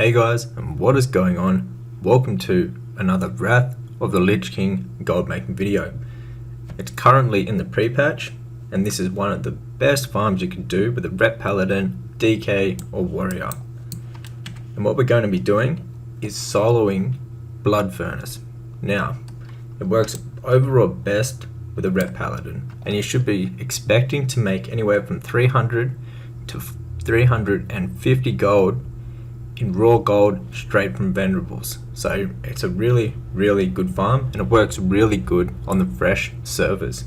Hey guys, and what is going on? Welcome to another Wrath of the Lich King gold making video. It's currently in the pre-patch, and this is one of the best farms you can do with a Ret Paladin, DK or Warrior. And what we're going to be doing is soloing Blood Furnace. Now, it works overall best with a Ret Paladin, and you should be expecting to make anywhere from 300 to 350 gold in raw gold straight from venerables. So it's a really good farm, and it works really good on the fresh servers.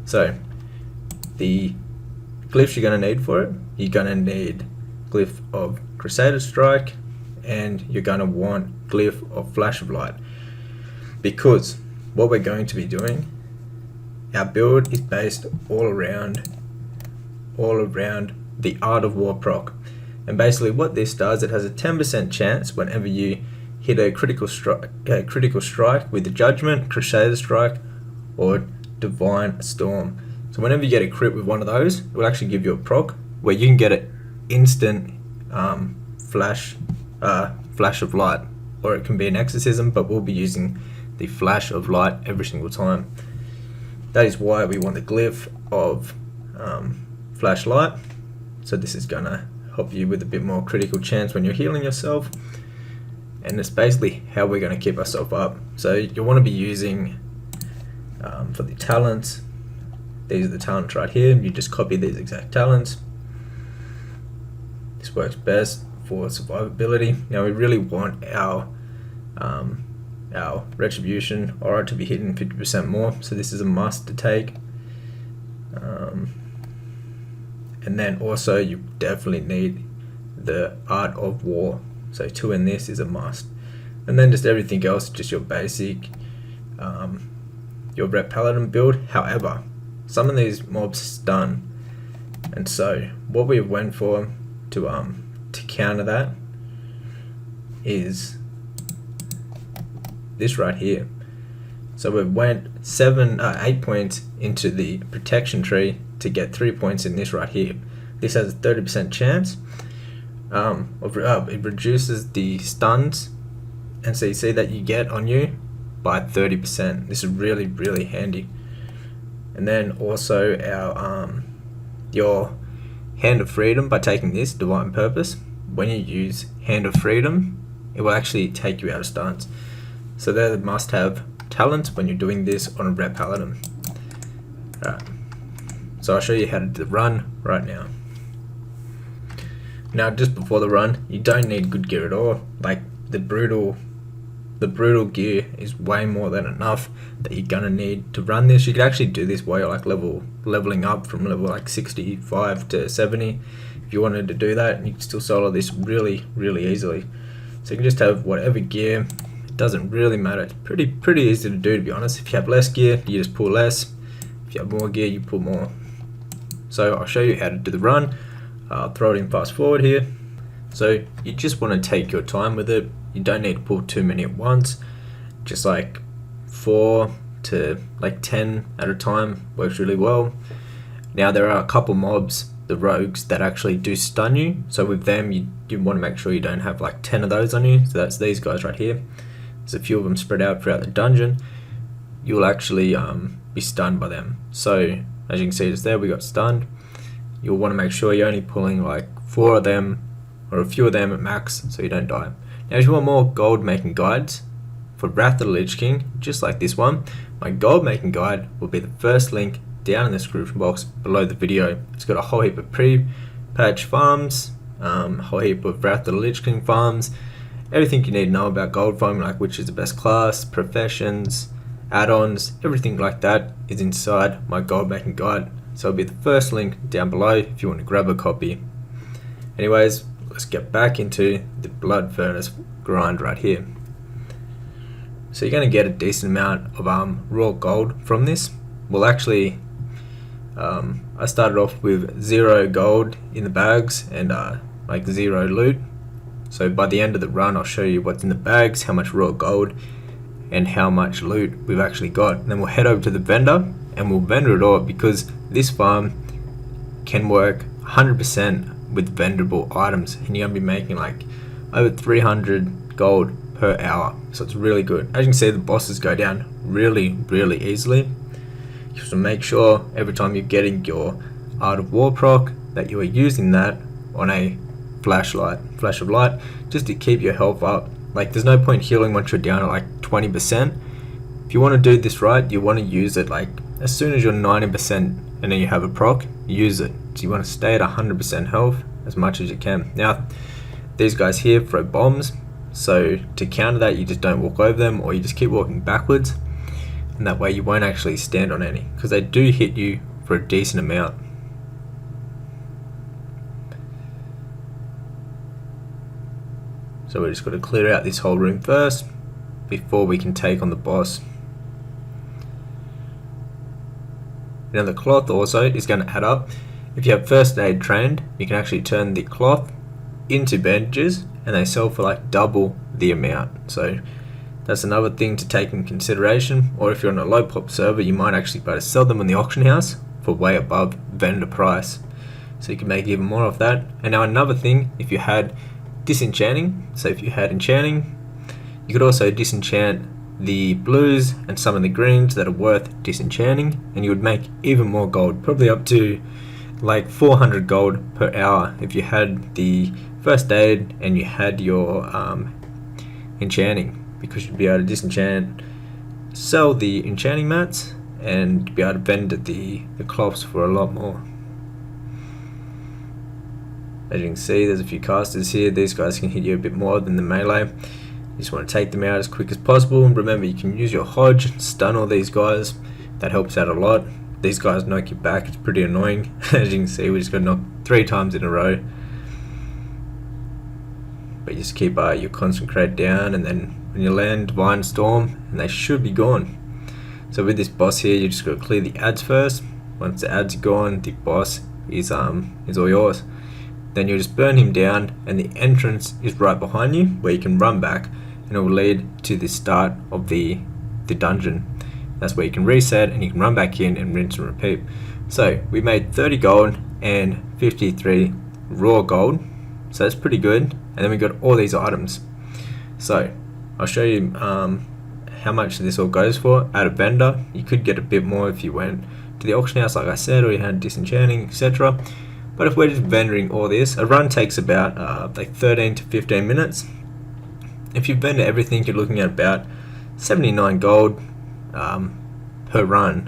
So the glyphs you're going to need for it, you're going to need glyph of Crusader Strike, and you're going to want glyph of Flash of Light, because what we're going to be doing, our build is based all around the Art of War proc. And basically what this does, it has a 10% chance whenever you hit a critical strike with the Judgment, Crusader Strike, or Divine Storm. So whenever you get a crit with one of those, it will actually give you a proc where you can get an instant flash of light, or it can be an exorcism, but we'll be using the Flash of Light every single time. That is why we want the glyph of flashlight. So this is gonna help you with a bit more critical chance when you're healing yourself, and it's basically how we're going to keep ourselves up. So you want to be using for the talents, these are the talents right here. You just copy these exact talents. This works best for survivability. Now we really want our retribution aura to be hidden 50% more, so this is a must to take. And then also you definitely need the Art of War, so 2 in this is a must. And then just everything else, just your basic your Ret Paladin build. However, some of these mobs stun, and so what we went for to counter that is this right here. So we went 8 points into the protection tree to get 3 points in this right here. This has a 30% chance it reduces the stuns, and so you see that you get on you by 30%. This is really handy. And then also our your Hand of Freedom, by taking this Divine Purpose, when you use Hand of Freedom, it will actually take you out of stuns. So they're the must-have talents when you're doing this on a Ret Paladin. Alright, so I'll show you how to do the run right now. Now, just before the run, you don't need good gear at all. Like the brutal gear is way more than enough that you're gonna need to run this. You could actually do this while you're like leveling up from level like 65 to 70. If you wanted to do that, you can still solo this really easily. So you can just have whatever gear. It doesn't really matter. It's pretty easy to do, to be honest. If you have less gear, you just pull less. If you have more gear, you pull more. So I'll show you how to do the run. I'll throw it in fast forward here. So you just want to take your time with it. You don't need to pull too many at once. Just like 4 to like 10 at a time works really well. Now there are a couple mobs, the rogues, that actually do stun you. So with them, you want to make sure you don't have like 10 of those on you. So that's these guys right here. There's a few of them spread out throughout the dungeon. You'll actually be stunned by them. So as you can see just there, we got stunned. You'll want to make sure you're only pulling like 4 of them or a few of them at max, so you don't die. Now if you want more gold making guides for Wrath of the Lich King, just like this one, my gold making guide will be the first link down in the description box below the video. It's got a whole heap of pre-patch farms, a whole heap of Wrath of the Lich King farms, everything you need to know about gold farming, like which is the best class, professions, add-ons, everything like that is inside my gold making guide. So it'll be the first link down below if you want to grab a copy. Anyways, let's get back into the Blood Furnace grind right here. So you're going to get a decent amount of raw gold from this. Well, actually, I started off with 0 gold in the bags and like 0 loot. So by the end of the run, I'll show you what's in the bags, how much raw gold, and how much loot we've actually got. And then we'll head over to the vendor and we'll vendor it all, because this farm can work 100% with venderable items, and you're gonna be making like over 300 gold per hour. So it's really good. As you can see, the bosses go down really easily. You have to make sure every time you're getting your Art of War proc that you are using that on a flash of light, just to keep your health up. Like, there's no point healing once you're down at like 20%. If you want to do this right, you want to use it like as soon as you're 90% and then you have a proc, use it. So you want to stay at 100% health as much as you can. Now, these guys here throw bombs, so to counter that, you just don't walk over them, or you just keep walking backwards, and that way you won't actually stand on any, because they do hit you for a decent amount. So we're just got to clear out this whole room first before we can take on the boss. Now the cloth also is going to add up. If you have first aid trained, you can actually turn the cloth into bandages, and they sell for like double the amount. So that's another thing to take in consideration. Or if you're on a low pop server, you might actually be able to sell them in the auction house for way above vendor price, so you can make even more of that. And now another thing, if you had disenchanting, so if you had enchanting, you could also disenchant the blues and some of the greens that are worth disenchanting, and you would make even more gold, probably up to like 400 gold per hour if you had the first aid and you had your enchanting, because you'd be able to disenchant, sell the enchanting mats, and be able to vend the cloths for a lot more. As you can see, there's a few casters here. These guys can hit you a bit more than the melee. You just want to take them out as quick as possible. And remember, you can use your Hodge and stun all these guys. That helps out a lot. These guys knock you back. It's pretty annoying. As you can see, we just got knocked 3 times in a row. But you just keep your concentrate down, and then when you land, Divine Storm, and they should be gone. So with this boss here, you just got to clear the ads first. Once the ads are gone, the boss is all yours. Then you just burn him down, and the entrance is right behind you, where you can run back, and it will lead to the start of the dungeon. That's where you can reset, and you can run back in and rinse and repeat. So we made 30 gold and 53 raw gold, so that's pretty good. And then we got all these items. So I'll show you how much this all goes for at a vendor. You could get a bit more if you went to the auction house, like I said, or you had disenchanting, etc. But if we're just vendoring all this, a run takes about like 13 to 15 minutes. If you vendor everything, you're looking at about 79 gold per run.